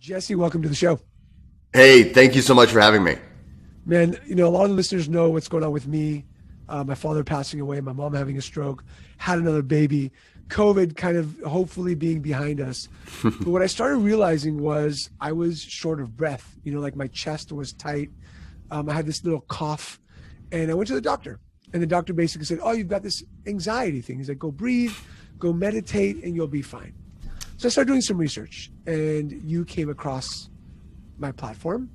Jesse, welcome to the show. Hey, thank you so much for having me. Man, a lot of the listeners know what's going on with me. My father passing away, my mom having a stroke, had another baby, COVID kind of hopefully being behind us. But what I started realizing was I was short of breath. Like my chest was tight. I had this little cough, and I went to the doctor. And the doctor basically said, "Oh, you've got this anxiety thing." He's like, "Go breathe, go meditate, and you'll be fine." So I started doing some research, and you came across my platform.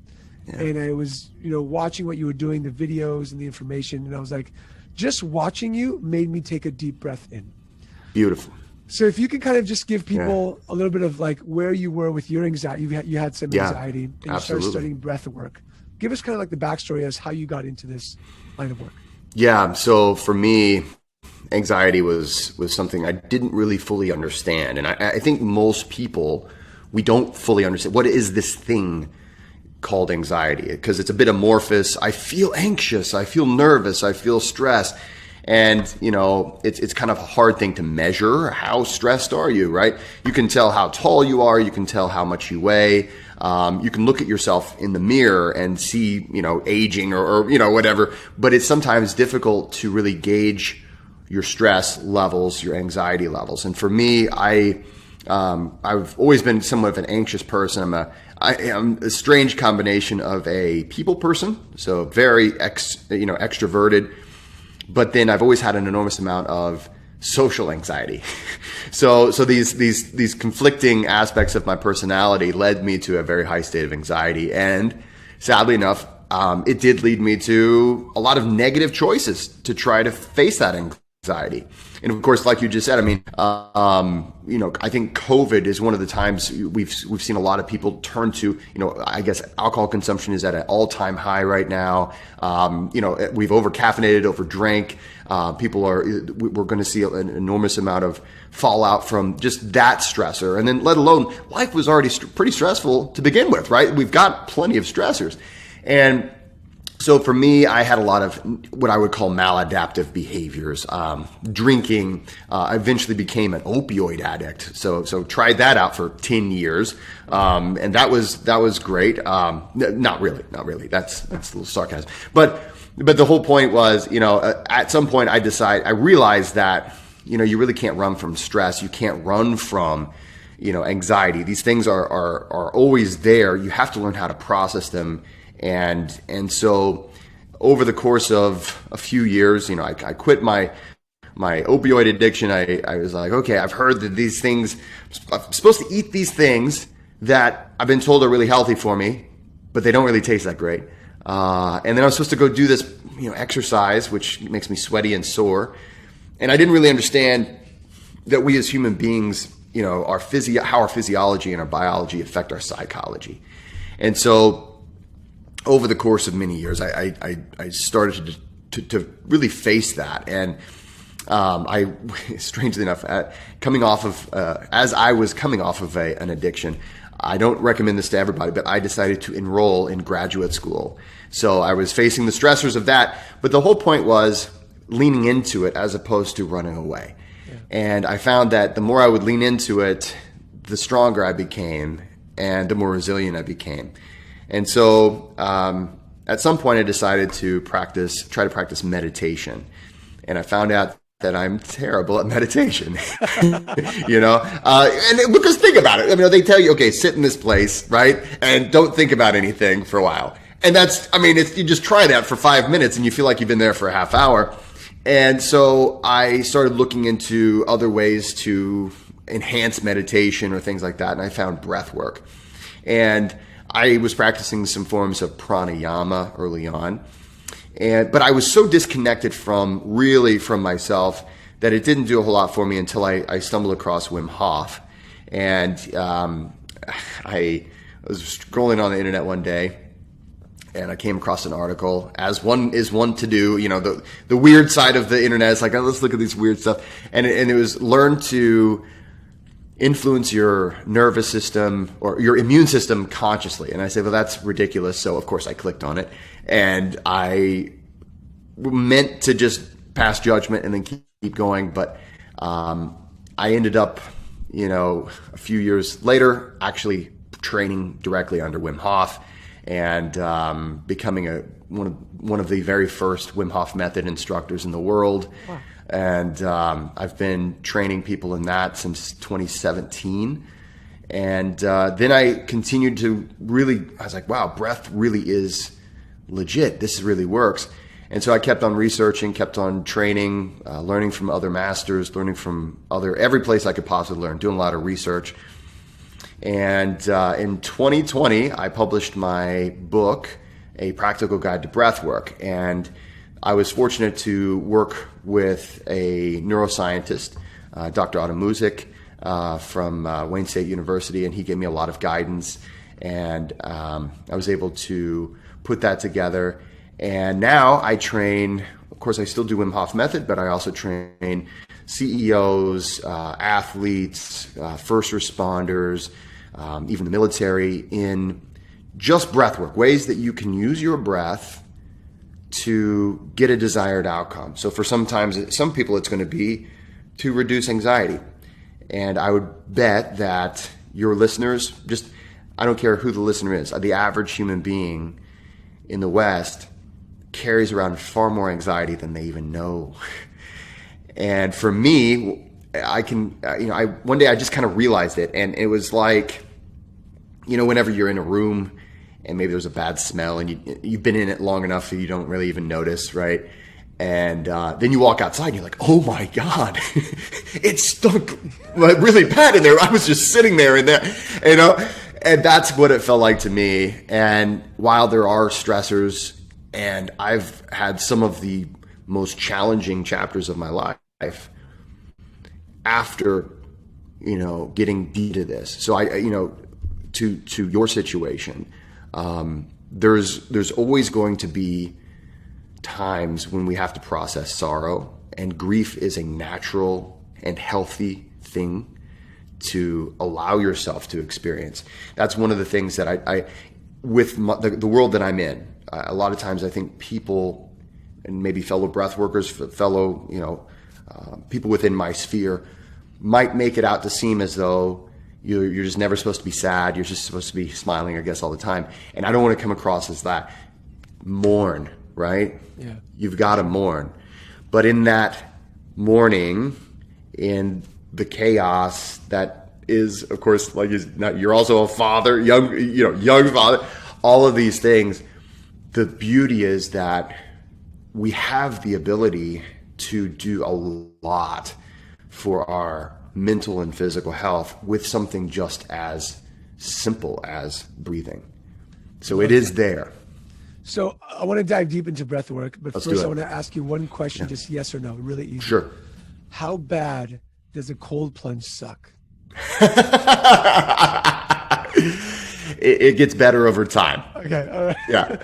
Yeah. And I was, watching what you were doing, the videos and the information. And I was like, just watching you made me take a deep breath in. Beautiful. So if you can kind of just give people a little bit of like where you were with your anxiety, you had some anxiety and you started studying breath work. Give us kind of like the backstory as how you got into this line of work. Yeah. So for me, anxiety was something I didn't really fully understand. And I think most people, we don't fully understand what is this thing called anxiety, because it's a bit amorphous. I feel anxious, I feel nervous, I feel stressed. And, it's kind of a hard thing to measure. How stressed are you, right? You can tell how tall you are. You can tell how much you weigh. You can look at yourself in the mirror and see, aging or whatever. But it's sometimes difficult to really gauge your stress levels, your anxiety levels. And for me, I've always been somewhat of an anxious person. I am a strange combination of a people person, so very extroverted, but then I've always had an enormous amount of social anxiety. So these conflicting aspects of my personality led me to a very high state of anxiety, and sadly enough, it did lead me to a lot of negative choices to try to face that anxiety. And of course, like you just said, I think COVID is one of the times we've seen a lot of people turn to, I guess alcohol consumption is at an all-time high right now. We've over-caffeinated, over-drank. We're going to see an enormous amount of fallout from just that stressor. And then let alone life was already pretty stressful to begin with, right? We've got plenty of stressors. And so for me, I had a lot of what I would call maladaptive behaviors. Drinking, I eventually became an opioid addict. So tried that out for 10 years. And that was great. Not really. That's a little sarcasm. But the whole point was, at some point I realized that, you really can't run from stress. You can't run from, anxiety. These things are always there. You have to learn how to process them. And so over the course of a few years, I quit my opioid addiction. I was like, okay, I've heard that these things, I'm supposed to eat these things that I've been told are really healthy for me, but they don't really taste that great. And then I was supposed to go do this, exercise, which makes me sweaty and sore. And I didn't really understand that we as human beings, how our physiology and our biology affect our psychology. And so over the course of many years, I started to really face that. And strangely enough, as I was coming off of an addiction, I don't recommend this to everybody, but I decided to enroll in graduate school. So I was facing the stressors of that, but the whole point was leaning into it as opposed to running away. Yeah. And I found that the more I would lean into it, the stronger I became and the more resilient I became. And so at some point I decided to try to practice meditation. And I found out that I'm terrible at meditation, and because think about it. They tell you, okay, sit in this place, right? And don't think about anything for a while. And you just try that for 5 minutes and you feel like you've been there for a half hour. And so I started looking into other ways to enhance meditation or things like that. And I found breath work. And I was practicing some forms of pranayama early on, but I was so disconnected from myself that it didn't do a whole lot for me until I stumbled across Wim Hof. And I was scrolling on the internet one day, and I came across an article, as one to do. The weird side of the internet is like, oh, let's look at this weird stuff, and it was learn to influence your nervous system or your immune system consciously. And I said, well, that's ridiculous. So of course I clicked on it, and I meant to just pass judgment and then keep going. But I ended up, a few years later, actually training directly under Wim Hof and becoming one of the very first Wim Hof method instructors in the world. Wow. And I've been training people in that since 2017. And then I continued to I was like, wow, breath really is legit. This really works. And so I kept on researching, kept on training, learning from other masters, learning from every place I could possibly learn, doing a lot of research. And in 2020, I published my book, A Practical Guide to Breathwork. And I was fortunate to work with a neuroscientist, Dr. Otto Muzik, from Wayne State University, and he gave me a lot of guidance. And I was able to put that together. And now I train, of course, I still do Wim Hof method, but I also train CEOs, athletes, first responders, even the military in just breath work, ways that you can use your breath to get a desired outcome. So for some people, it's going to be to reduce anxiety. And I would bet that your listeners, I don't care who the listener is, the average human being in the West carries around far more anxiety than they even know. And for me, one day I just kind of realized it, and it was like, whenever you're in a room and maybe there's a bad smell and you've been in it long enough so you don't really even notice, right? And then you walk outside and you're like, oh my God, it stunk really bad in there. I was just sitting there in there, and that's what it felt like to me. And while there are stressors, and I've had some of the most challenging chapters of my life after, getting deep to this. So to your situation, there's always going to be times when we have to process sorrow, and grief is a natural and healthy thing to allow yourself to experience. That's one of the things that the world that I'm in, a lot of times I think people, and maybe fellow breath workers, people within my sphere, might make it out to seem as though you're just never supposed to be sad. You're just supposed to be smiling, I guess, all the time. And I don't want to come across as that. Mourn, right? Yeah. You've got to mourn. But in that mourning, in the chaos that is, of course, like you're also a father, young father, all of these things. The beauty is that we have the ability to do a lot for our mental and physical health with something just as simple as breathing. So it is there. So I want to dive deep into breath work, but Let's first do it. I want to ask you one question, just yes or no, really easy. Sure. How bad does a cold plunge suck? It gets better over time. Okay, all right. Yeah.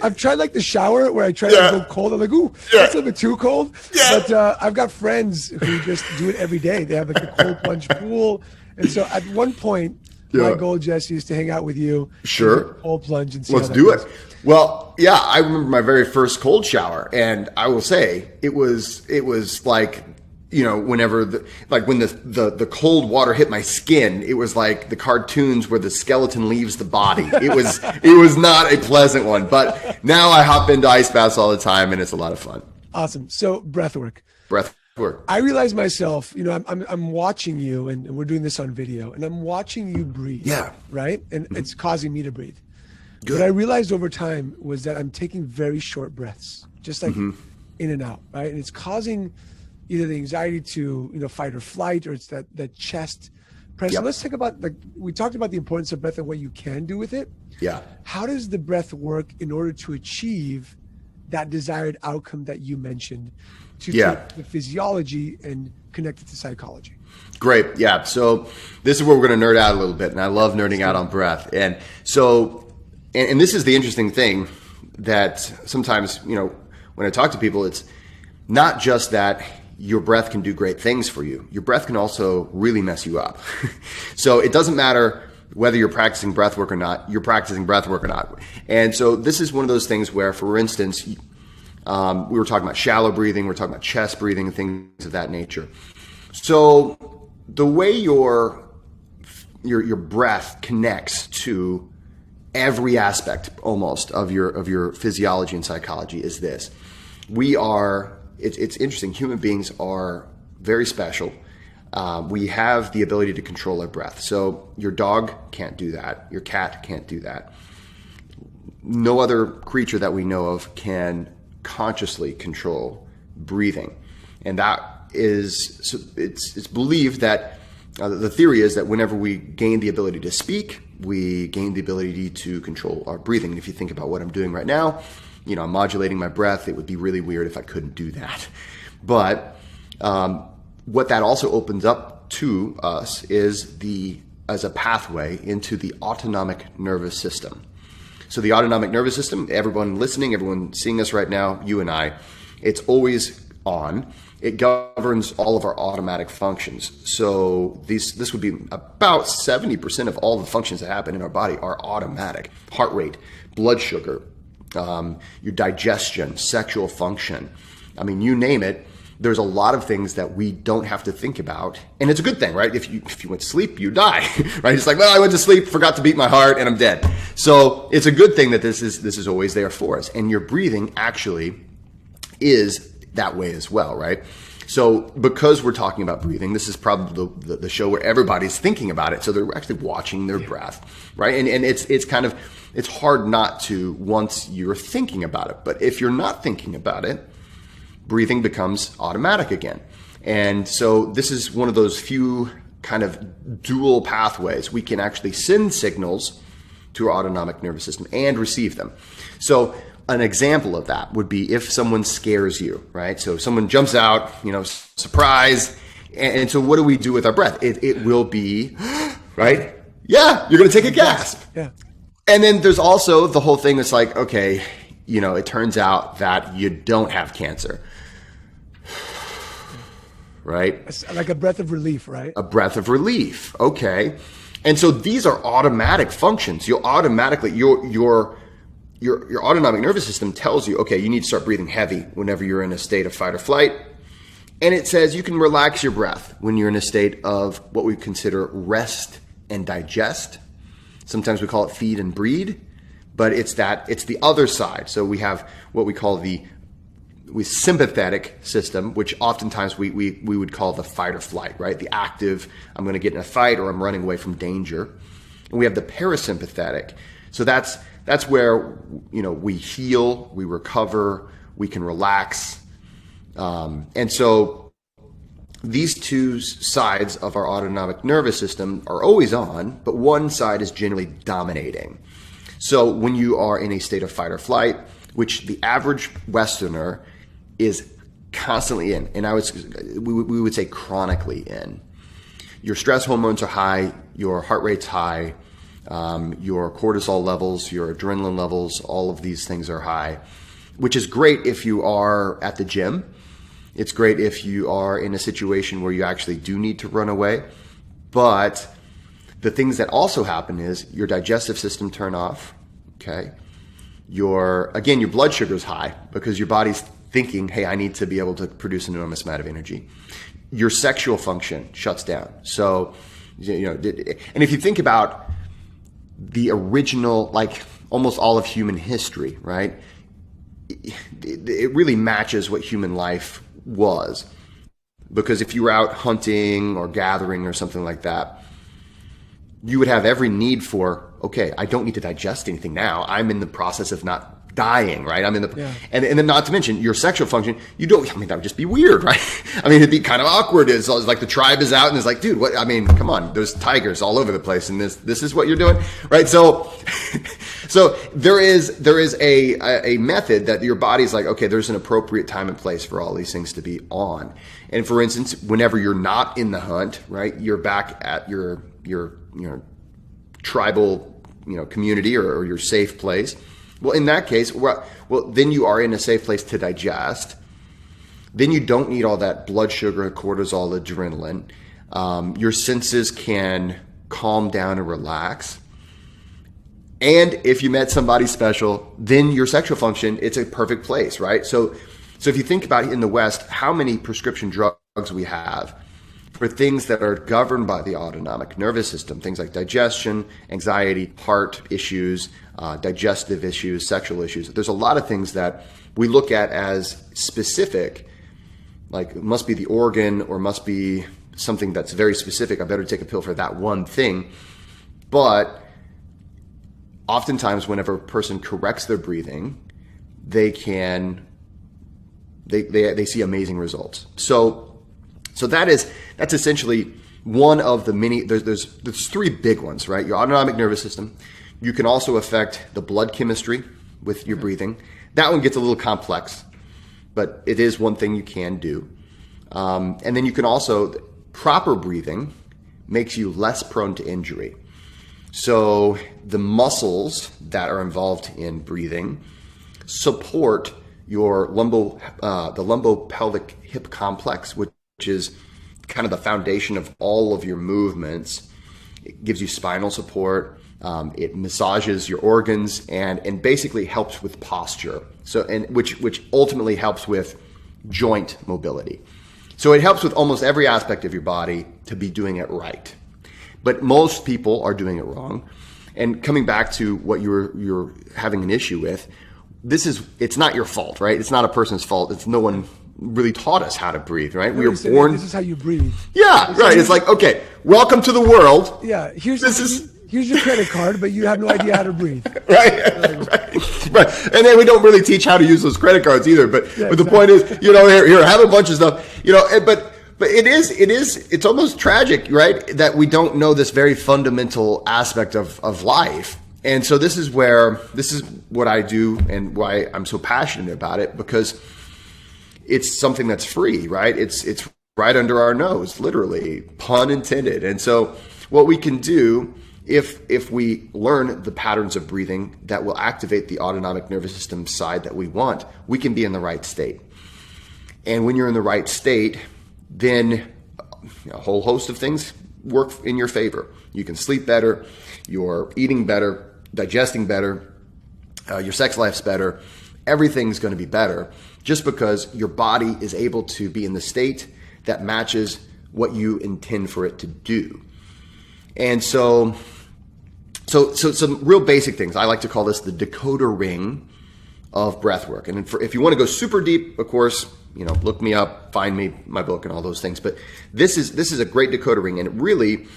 I've tried like the shower where I try to go cold. I'm like, ooh, that's a little bit too cold. Yeah. But I've got friends who just do it every day. They have like a cold plunge pool. And so at one point, my goal, Jesse, is to hang out with you. Sure. Cold plunge and see Let's how that do goes. it. Well, yeah, I remember my very first cold shower, and I will say it was like, whenever when the cold water hit my skin, it was like the cartoons where the skeleton leaves the body. It was not a pleasant one, but now I hop into ice baths all the time, and it's a lot of fun. Awesome. So breath work. I realize myself, I'm watching you, and we're doing this on video, and I'm watching you breathe. Yeah. Right? And it's causing me to breathe. Good. What I realized over time was that I'm taking very short breaths, just like in and out, right? And it's causing either the anxiety to, fight or flight, or it's that chest press. Yep. So let's talk about, we talked about the importance of breath and what you can do with it. Yeah. How does the breath work in order to achieve that desired outcome that you mentioned, to take the physiology and connect it to psychology? Great. Yeah. So this is where we're going to nerd out a little bit, and I love nerding out on breath. And so, and this is the interesting thing that sometimes, when I talk to people, it's not just that your breath can do great things for you. Your breath can also really mess you up. So it doesn't matter whether you're practicing breath work or not, you're practicing breath work or not. And so this is one of those things where, for instance, we were talking about shallow breathing, we're talking about chest breathing and things of that nature. So the way your your breath connects to every aspect almost of your physiology and psychology is this. It's interesting. Human beings are very special. We have the ability to control our breath. So your dog can't do that. Your cat can't do that. No other creature that we know of can consciously control breathing. And it's believed that the theory is that whenever we gain the ability to speak, we gain the ability to control our breathing. And if you think about what I'm doing right now, I'm modulating my breath. It would be really weird if I couldn't do that. But what that also opens up to us is as a pathway into the autonomic nervous system. So the autonomic nervous system, everyone listening, everyone seeing us right now, you and I, it's always on. It governs all of our automatic functions. So this would be about 70% of all the functions that happen in our body are automatic. Heart rate, blood sugar, your digestion, sexual function. I mean, you name it. There's a lot of things that we don't have to think about. And it's a good thing, right? If you went to sleep, you die, right? It's like, well, I went to sleep, forgot to beat my heart, and I'm dead. So it's a good thing that this is always there for us. And your breathing actually is that way as well, right? So because we're talking about breathing, this is probably the show where everybody's thinking about it. So they're actually watching their breath, right? And it's hard not to once you're thinking about it. But if you're not thinking about it, breathing becomes automatic again. And so this is one of those few kind of dual pathways. We can actually send signals to our autonomic nervous system and receive them. So an example of that would be if someone scares you, right? So if someone jumps out, surprise. And so what do we do with our breath? It will be, right? Yeah, you're going to take a gasp. Yeah. And then there's also the whole thing that's like, okay, it turns out that you don't have cancer. Right? It's like a breath of relief, right? A breath of relief. Okay. And so these are automatic functions. You'll automatically, your autonomic nervous system tells you, okay, you need to start breathing heavy whenever you're in a state of fight or flight. And it says you can relax your breath when you're in a state of what we consider rest and digest. Sometimes we call it feed and breed, but it's the other side. So we have what we call the sympathetic system, which oftentimes we would call the fight or flight, right? The active, I'm going to get in a fight or I'm running away from danger. And we have the parasympathetic. So that's where, we heal, we recover, we can relax. And so these two sides of our autonomic nervous system are always on, but one side is generally dominating. So when you are in a state of fight or flight, which the average Westerner is constantly in, and we would say chronically in. Your stress hormones are high, your heart rate's high, your cortisol levels, your adrenaline levels, all of these things are high, which is great if you are at the gym. It's great if you are in a situation where you actually do need to run away. But the things that also happen is your digestive system turn off, okay? Your blood sugar is high because your body's thinking, hey, I need to be able to produce an enormous amount of energy. Your sexual function shuts down. So, and if you think about the original, like almost all of human history, right? It really matches what human life was. Because if you were out hunting or gathering or something like that, you would have every need for, okay, I don't need to digest anything now. I'm in the process of not dying, right? I'm in the, yeah. and then not to mention your sexual function, that would just be weird, right? It'd be kind of awkward. It's like the tribe is out and it's like, dude, what, come on, there's tigers all over the place and this is what you're doing, right? So there is a method that your body's like, okay, there's an appropriate time and place for all these things to be on. And for instance, whenever you're not in the hunt, right, you're back at your tribal, community or your safe place. Well, in that case, then you are in a safe place to digest. Then you don't need all that blood sugar, cortisol, adrenaline. Your senses can calm down and relax. And if you met somebody special, then your sexual function, it's a perfect place, right? So if you think about it in the West, how many prescription drugs we have for things that are governed by the autonomic nervous system, things like digestion, anxiety, heart issues, digestive issues, sexual issues. There's a lot of things that we look at as specific, like it must be the organ or must be something that's very specific. I better take a pill for that one thing. But oftentimes whenever a person corrects their breathing, they see amazing results. So that's essentially one of the many. There's three big ones, right? Your autonomic nervous system. You can also affect the blood chemistry with your breathing. That one gets a little complex, but it is one thing you can do. And then you can also, proper breathing makes you less prone to injury. So the muscles that are involved in breathing support your the lumbopelvic hip complex, which is kind of the foundation of all of your movements. It gives you spinal support. It massages your organs and basically helps with posture. So which ultimately helps with joint mobility. So it helps with almost every aspect of your body to be doing it right. But most people are doing it wrong. And coming back to what you're having an issue with, it's not your fault, right? It's not a person's fault. It's no one really taught us how to breathe, right? We were born. This is how you breathe. Yeah, right. It's like, okay, welcome to the world. Yeah, here's your credit card, but you have no idea how to breathe. Right. And then we don't really teach how to use those credit cards either. But the point is, here, have a bunch of stuff, but it's almost tragic, right? That we don't know this very fundamental aspect of life. And so this is what I do and why I'm so passionate about it, because it's something that's free, right? It's right under our nose, literally, pun intended. And so what we can do if we learn the patterns of breathing that will activate the autonomic nervous system side that we want, we can be in the right state. And when you're in the right state, then a whole host of things work in your favor. You can sleep better, you're eating better, digesting better, your sex life's better. Everything's going to be better just because your body is able to be in the state that matches what you intend for it to do. And so some real basic things. I like to call this the decoder ring of breath work. And if you want to go super deep, of course, look me up, find me, my book, and all those things. But this is a great decoder ring, and it really,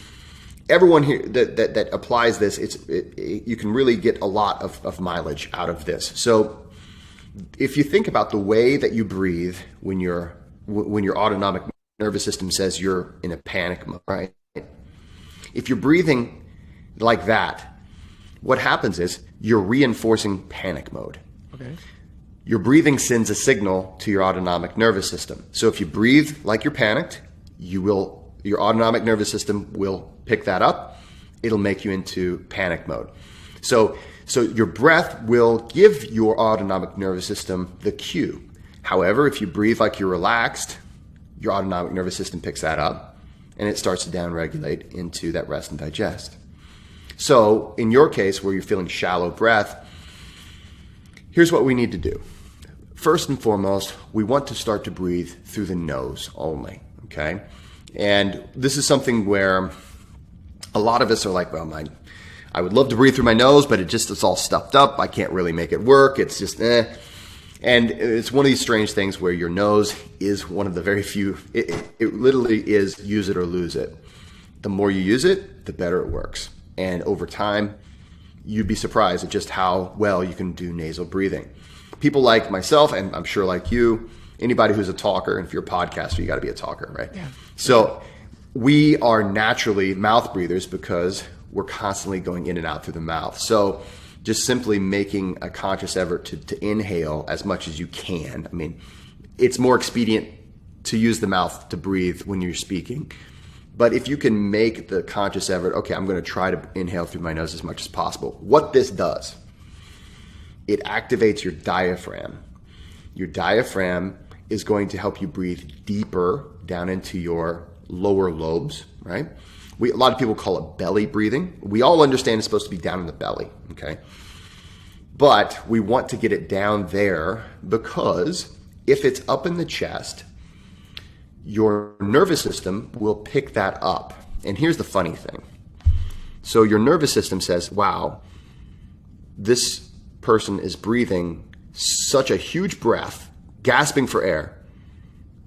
everyone here that applies this, you can really get a lot of mileage out of this. So if you think about the way that you breathe when your autonomic nervous system says you're in a panic mode, right? If you're breathing like that, what happens is you're reinforcing panic mode. Okay. Your breathing sends a signal to your autonomic nervous system. So if you breathe like you're panicked, your autonomic nervous system will pick that up. It'll make you into panic mode. So your breath will give your autonomic nervous system the cue. However, if you breathe like you're relaxed, your autonomic nervous system picks that up and it starts to downregulate into that rest and digest. So in your case, where you're feeling shallow breath, here's what we need to do. First and foremost, we want to start to breathe through the nose only, okay? And this is something where a lot of us are like, well, I would love to breathe through my nose, but it's all stuffed up. I can't really make it work. It's just And it's one of these strange things where your nose is one of the very few, it literally is use it or lose it. The more you use it, the better it works. And over time, you'd be surprised at just how well you can do nasal breathing. People like myself, and I'm sure like you, anybody who's a talker, and if you're a podcaster, you got to be a talker, right? Yeah. So we are naturally mouth breathers because we're constantly going in and out through the mouth. So just simply making a conscious effort to inhale as much as you can. I mean, it's more expedient to use the mouth to breathe when you're speaking. But if you can make the conscious effort, okay, I'm going to try to inhale through my nose as much as possible. What this does, it activates your diaphragm. Your diaphragm is going to help you breathe deeper down into your lower lobes, right? A lot of people call it belly breathing. We all understand it's supposed to be down in the belly, okay? But we want to get it down there because if it's up in the chest, your nervous system will pick that up. And here's the funny thing. So your nervous system says, wow, this person is breathing such a huge breath, gasping for air,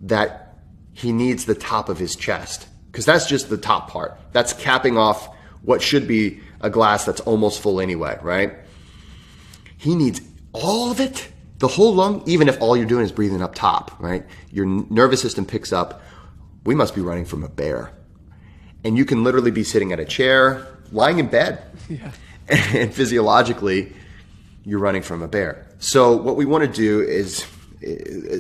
that he needs the top of his chest. Because that's just the top part. That's capping off what should be a glass that's almost full anyway, right? He needs all of it, the whole lung, even if all you're doing is breathing up top, right? Your nervous system picks up, we must be running from a bear. And you can literally be sitting at a chair, lying in bed. Yeah. And physiologically, you're running from a bear. So what we want to do is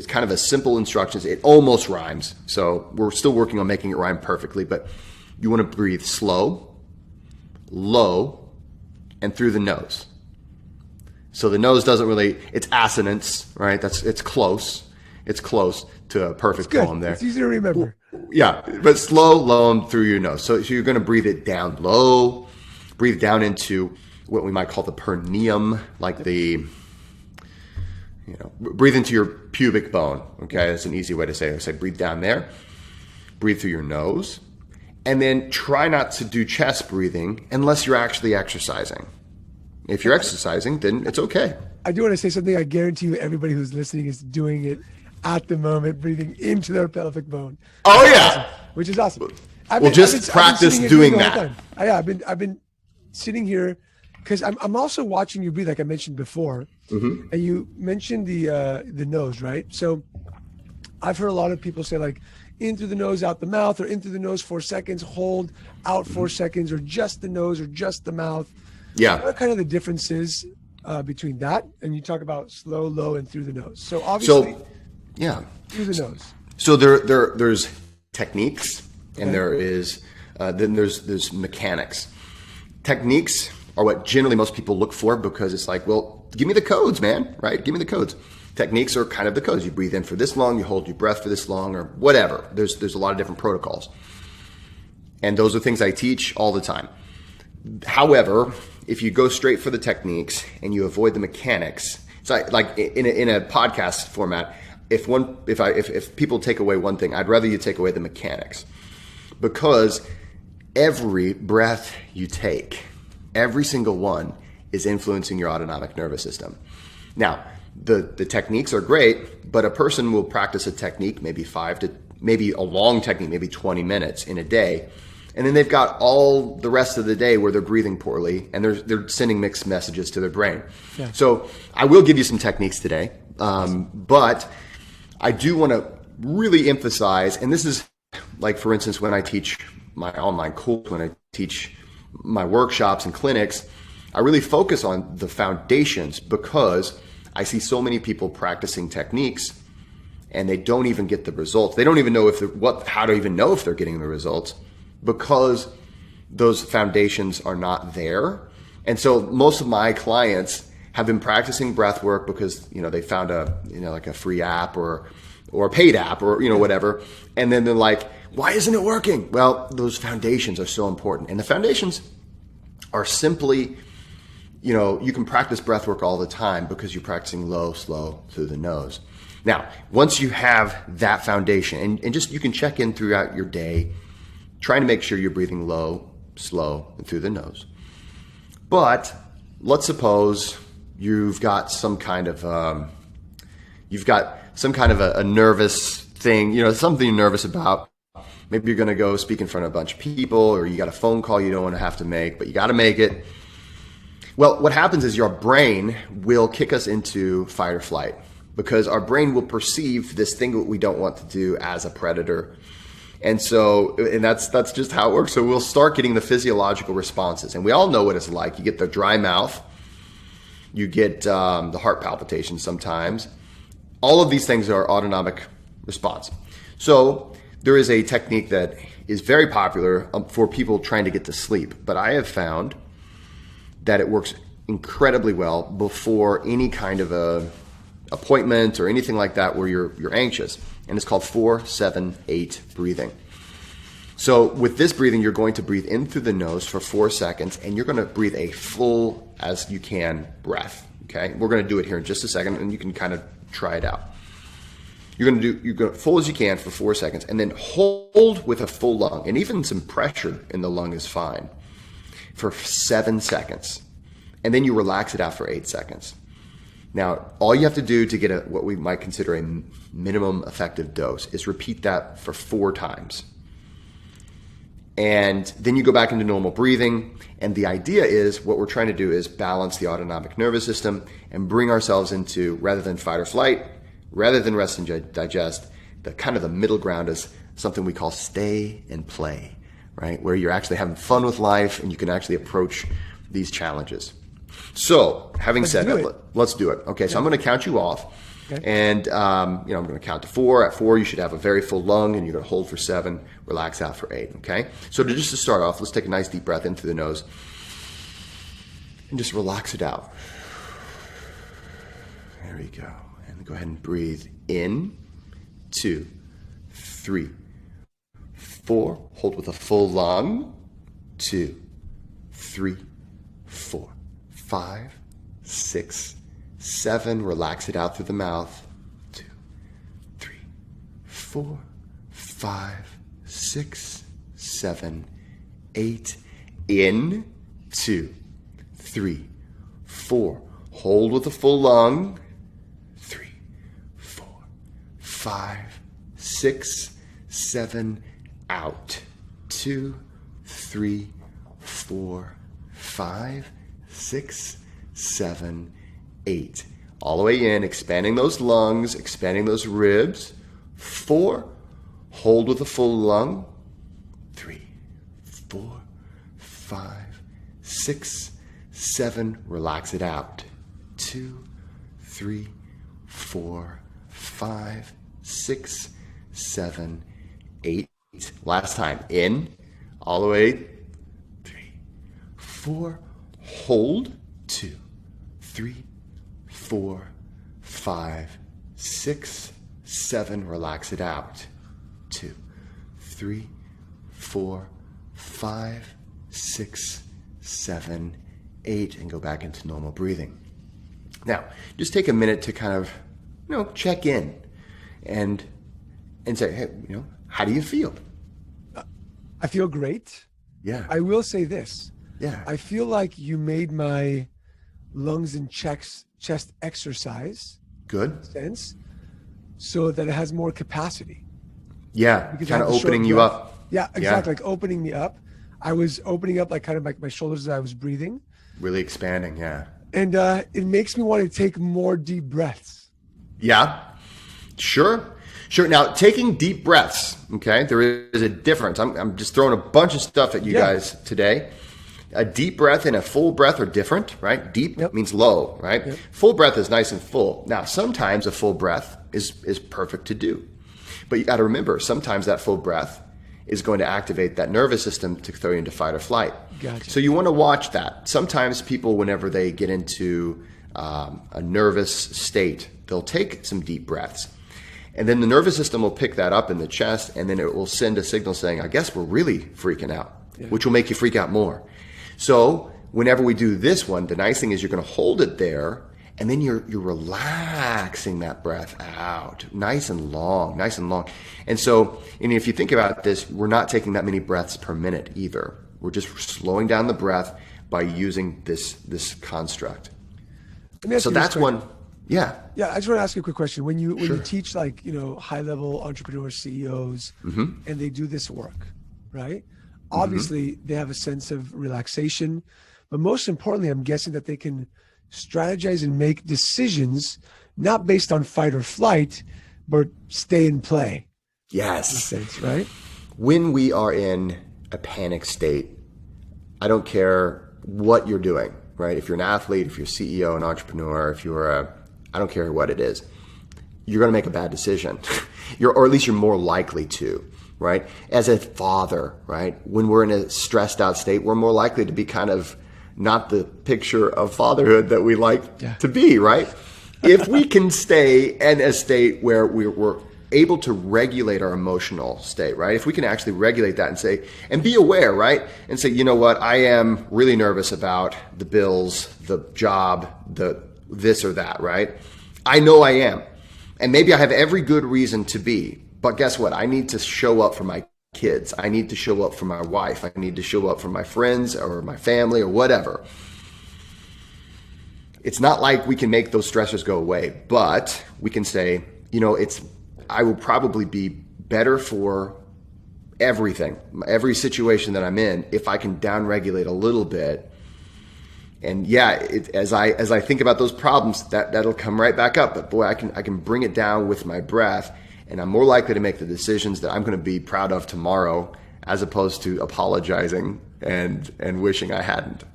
kind of a simple instructions. It almost rhymes. So we're still working on making it rhyme perfectly, but you want to breathe slow, low, and through the nose. So the nose doesn't really, it's assonance, right? It's close. It's close to a perfect poem there. It's easy to remember. Yeah, but slow, low, and through your nose. So you're going to breathe it down low, breathe down into what we might call the perineum, like breathe into your pubic bone. Okay, that's an easy way to say it. Say breathe down there, breathe through your nose, and then try not to do chest breathing unless you're actually exercising. If you're exercising, then it's okay. I do want to say something. I guarantee you everybody who's listening is doing it at the moment, breathing into their pelvic bone. Oh yeah, which is awesome. Just practice doing that. I've been sitting here because I'm also watching you breathe, like I mentioned before, and you mentioned the nose, right? So I've heard a lot of people say like in through the nose, out the mouth, or in through the nose 4 seconds, hold out 4 seconds, or just the nose, or just the mouth. Yeah. What are kind of the differences between that and you talk about slow, low, and through the nose? So obviously, through the nose. So there's techniques, and there's mechanics. Techniques are what generally most people look for because it's like, well, give me the codes, man, right? Give me the codes. Techniques are kind of the codes. You breathe in for this long, you hold your breath for this long, or whatever. There's a lot of different protocols. And those are things I teach all the time. However, if you go straight for the techniques and you avoid the mechanics, it's like in a podcast format, if people take away one thing, I'd rather you take away the mechanics, because every breath you take, every single one, is influencing your autonomic nervous system. Now, the techniques are great, but a person will practice a technique, maybe a long technique, maybe 20 minutes in a day. And then they've got all the rest of the day where they're breathing poorly and they're sending mixed messages to their brain. Yeah. So I will give you some techniques today, but I do want to really emphasize, and this is like, for instance, when I teach my online course, when I teach my workshops and clinics, I really focus on the foundations because I see so many people practicing techniques and they don't even get the results. They don't even know how to even know if they're getting the results, because those foundations are not there. And so most of my clients have been practicing breath work because, they found like a free app or a paid app or, whatever. And then they're like, why isn't it working? Well, those foundations are so important. And the foundations are simply, you can practice breath work all the time because you're practicing low, slow through the nose. Now, once you have that foundation and just, you can check in throughout your day, trying to make sure you're breathing low, slow, and through the nose. But let's suppose you've got some kind of a nervous thing, something you're nervous about. Maybe you're going to go speak in front of a bunch of people, or you got a phone call you don't want to have to make, but you got to make it. Well, what happens is your brain will kick us into fight or flight, because our brain will perceive this thing that we don't want to do as a predator. And that's just how it works. So we'll start getting the physiological responses, and we all know what it's like. You get the dry mouth, you get the heart palpitations sometimes. All of these things are autonomic response. So there is a technique that is very popular for people trying to get to sleep, but I have found that it works incredibly well before any kind of a appointment or anything like that where you're anxious. And it's called 4-7-8 breathing. So with this breathing, you're going to breathe in through the nose for 4 seconds, and you're going to breathe a full as you can breath. Okay, we're going to do it here in just a second, and you can kind of try it out. You're going to full as you can for 4 seconds, and then hold with a full lung, and even some pressure in the lung is fine, for 7 seconds. And then you relax it out for 8 seconds. Now, all you have to do to get what we might consider a minimum effective dose is repeat that for 4 times. And then you go back into normal breathing. And the idea is, what we're trying to do is balance the autonomic nervous system and bring ourselves into, rather than fight or flight, rather than rest and digest, the kind of the middle ground is something we call stay and play, right? Where you're actually having fun with life and you can actually approach these challenges. So, having said that, let's do it. Okay, so I'm going to count you off. Okay. And I'm going to count to 4. At 4, you should have a very full lung, and you're going to hold for 7, relax out for 8. Okay. So just to start off, let's take a nice deep breath in through the nose, and just relax it out. There we go. And go ahead and breathe in. 2, 3, 4. Hold with a full lung. 2, 3, 4, 5, 6, 7. Relax it out through the mouth. 2, 3, 4, 5, 6, 7, 8. In. 2, 3, 4. Hold with a full lung. 3, 4, 5, 6, 7. Out. 2, 3, 4, 5, 6, 7, 8. All the way in, expanding those lungs, expanding those ribs. 4. Hold with a full lung. 3, 4, 5, 6, 7. Relax it out. 2, 3, 4, 5, 6, 7, 8. Last time. In. All the way. 3, 4. Hold. 2, 3, 4, 5, 6, 7. Relax it out. 2, 3, 4, 5, 6, 7, 8. And go back into normal breathing. Now, just take a minute to kind of, check in and say, hey, how do you feel? I feel great. Yeah. I will say this. Yeah. I feel like you made my lungs and chest exercise. Good. Sense, so that it has more capacity. Yeah. Kind of opening you up. Yeah, exactly. Like opening me up. I was opening up like kind of like my shoulders as I was breathing. Really expanding. Yeah. And it makes me want to take more deep breaths. Yeah. Sure. Now, taking deep breaths, okay, there is a difference. I'm just throwing a bunch of stuff at you guys today. A deep breath and a full breath are different, right? Deep means low, right? Yep. Full breath is nice and full. Now, sometimes a full breath is perfect to do. But you got to remember, sometimes that full breath is going to activate that nervous system to throw you into fight or flight. Gotcha. So you want to watch that. Sometimes people, whenever they get into a nervous state, they'll take some deep breaths. And then the nervous system will pick that up in the chest, and then it will send a signal saying, I guess we're really freaking out, which will make you freak out more. So whenever we do this one, the nice thing is you're going to hold it there, and then you're relaxing that breath out, nice and long. And so, if you think about this, we're not taking that many breaths per minute either. We're just slowing down the breath by using this construct. So that's one. Yeah. Yeah. I just want to ask you a quick question. When you teach like, high level entrepreneurs, CEOs, and they do this work, right? Obviously they have a sense of relaxation, but most importantly, I'm guessing that they can strategize and make decisions, not based on fight or flight, but stay and play. Yes. In a sense, right? When we are in a panic state, I don't care what you're doing, right? If you're an athlete, if you're a CEO, an entrepreneur, if you're I don't care what it is, you're going to make a bad decision. Or at least you're more likely to, right? As a father, right? When we're in a stressed out state, we're more likely to be kind of not the picture of fatherhood that we like to be, right? If we can stay in a state where we're able to regulate our emotional state, right? If we can actually regulate that and say, and be aware, right? And say, you know what? I am really nervous about the bills, the job, the this or that, right? I know I am. And maybe I have every good reason to be, but guess what? I need to show up for my kids. I need to show up for my wife. I need to show up for my friends or my family or whatever. It's not like we can make those stressors go away, but we can say, I will probably be better for everything, every situation that I'm in, if I can downregulate a little bit. And as I think about those problems, that'll come right back up. But boy, I can bring it down with my breath, and I'm more likely to make the decisions that I'm going to be proud of tomorrow, as opposed to apologizing and wishing I hadn't.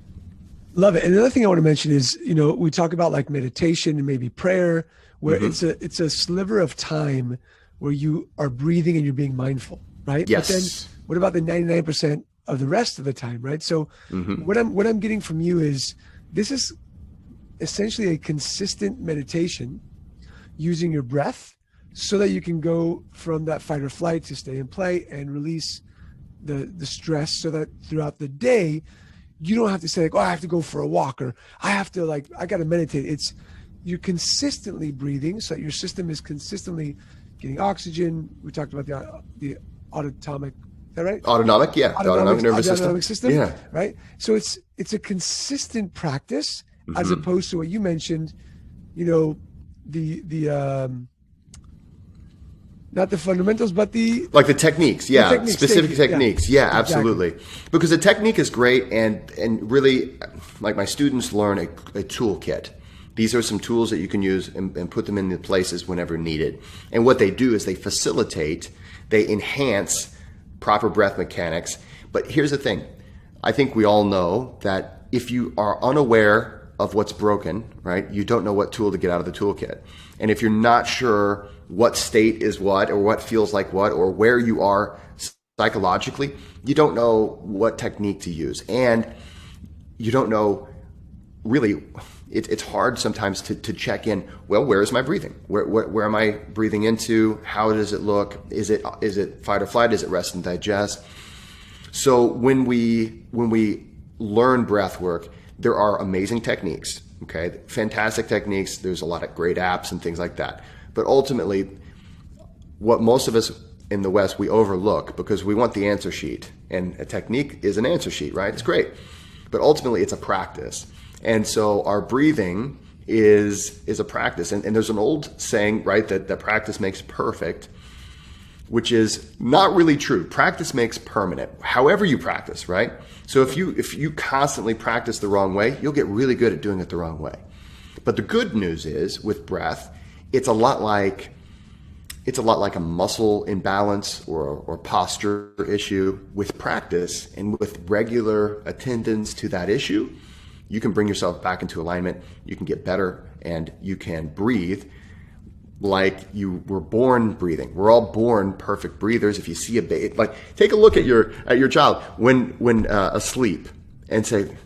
Love it. And the other thing I want to mention is, we talk about like meditation and maybe prayer, where it's a sliver of time where you are breathing and you're being mindful, right? Yes. But then what about the 99% of the rest of the time, right? So what I'm getting from you is, this is essentially a consistent meditation using your breath so that you can go from that fight or flight to stay in play and release the stress, so that throughout the day, you don't have to say like, oh, I have to go for a walk, or I got to meditate. You're consistently breathing, so that your system is consistently getting oxygen. We talked about the autonomic, is that right? Autonomic, yeah. Autonomic nervous system. Yeah. Right. So it's a consistent practice, as opposed to what you mentioned, not the fundamentals, but the techniques, specific techniques. Yeah, absolutely. Exactly. Because the technique is great, and really, like, my students learn a toolkit. These are some tools that you can use and put them in the places whenever needed. And what they do is they enhance proper breath mechanics. But here's the thing. I think we all know that if you are unaware of what's broken, right, you don't know what tool to get out of the toolkit. And if you're not sure what state is what, or what feels like what, or where you are psychologically, you don't know what technique to use. And you don't know, really, it's hard sometimes to check in, well, where is my breathing? Where am I breathing into? How does it look? Is it fight or flight? Is it rest and digest? So when we learn breath work, there are amazing techniques, okay? Fantastic techniques. There's a lot of great apps and things like that. But ultimately, what most of us in the West, we overlook, because we want the answer sheet. And a technique is an answer sheet, right? It's great. But ultimately, it's a practice. And so our breathing is a practice. And there's an old saying, right, that practice makes perfect, which is not really true. Practice makes permanent, however you practice, right? So if you constantly practice the wrong way, you'll get really good at doing it the wrong way. But the good news is, with breath, it's a lot like a muscle imbalance or posture issue. With practice and with regular attendance to that issue, you can bring yourself back into alignment. You can get better, and you can breathe like you were born breathing. We're all born perfect breathers. If you see a baby, like, take a look at your child when asleep, and say,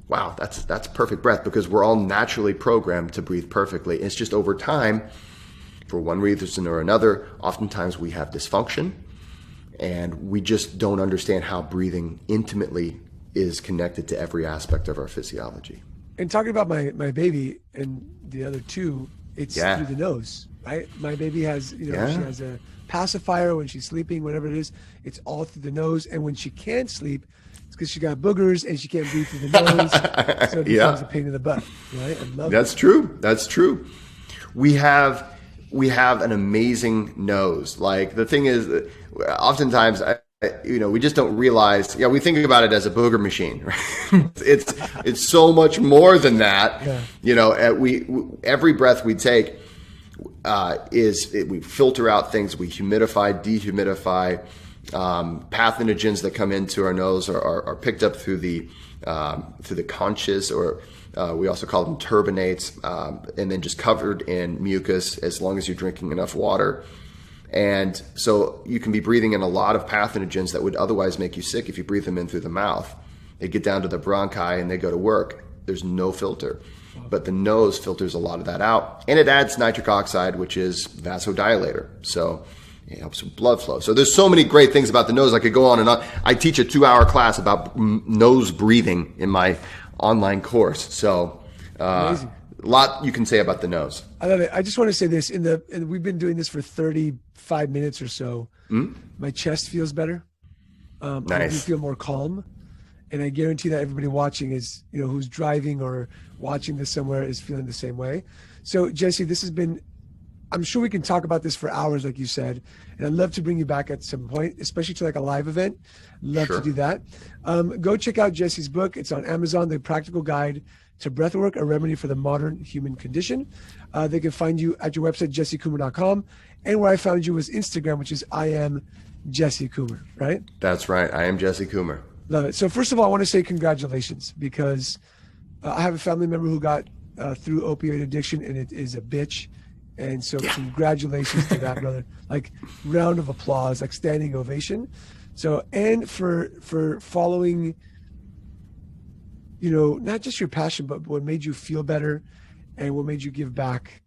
wow, that's perfect breath, because we're all naturally programmed to breathe perfectly. It's just over time, for one reason or another, oftentimes we have dysfunction, and we just don't understand how breathing intimately is connected to every aspect of our physiology. And talking about my baby and the other two, it's through the nose, right? My baby has, she has a pacifier when she's sleeping, whatever it is, it's all through the nose. And when she can't sleep, it's because she got boogers and she can't breathe through the nose. So it becomes a pain in the butt, right? I love That's true. That's true. We have an amazing nose. Like, the thing is, oftentimes, we just don't realize. We think about it as a booger machine. Right? It's so much more than that. Yeah. Every breath we take we filter out things. We humidify, dehumidify. Pathogens that come into our nose are picked up through the conches, or we also call them turbinates, and then just covered in mucus as long as you're drinking enough water. And so you can be breathing in a lot of pathogens that would otherwise make you sick if you breathe them in through the mouth. They get down to the bronchi and they go to work. There's no filter. But the nose filters a lot of that out. And it adds nitric oxide, which is vasodilator. So it helps with blood flow. So there's so many great things about the nose. I could go on and on. I teach a 2-hour class about nose breathing in my online course. So a lot you can say about the nose. I love it. I just want to say this and we've been doing this for 35 minutes or so. My chest feels better. I do Nice. feel more calm. And I guarantee that everybody watching is, who's driving or watching this somewhere is feeling the same way. So Jesse, this has been, I'm sure we can talk about this for hours, like you said, and I'd love to bring you back at some point, especially to like a live event. Love to do that. Go check out Jesse's book. It's on Amazon, The Practical Guide to Breathwork, a remedy for the modern human condition. They can find you at your website, jessecoomer.com. And where I found you was Instagram, which is I am Jesse Coomer, right? That's right. I am Jesse Coomer. Love it. So first of all, I want to say congratulations because I have a family member who got through opioid addiction, and it is a bitch. And so congratulations to that, brother. Like round of applause, like standing ovation. So, and for following, not just your passion, but what made you feel better and what made you give back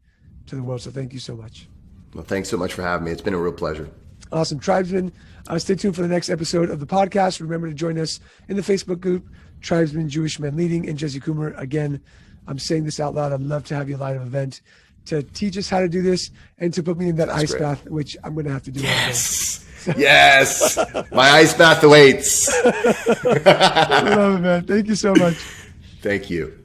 to the world. So thank you so much. Well, thanks so much for having me. It's been a real pleasure. Awesome. Tribesmen, stay tuned for the next episode of the podcast. Remember to join us in the Facebook group, Tribesmen Jewish Men Leading, and Jesse Coomer. Again, I'm saying this out loud. I'd love to have you live event to teach us how to do this and to put me in that ice bath, which I'm going to have to do. Yes. Yes. My ice bath awaits. I love it, man. Thank you so much. Thank you.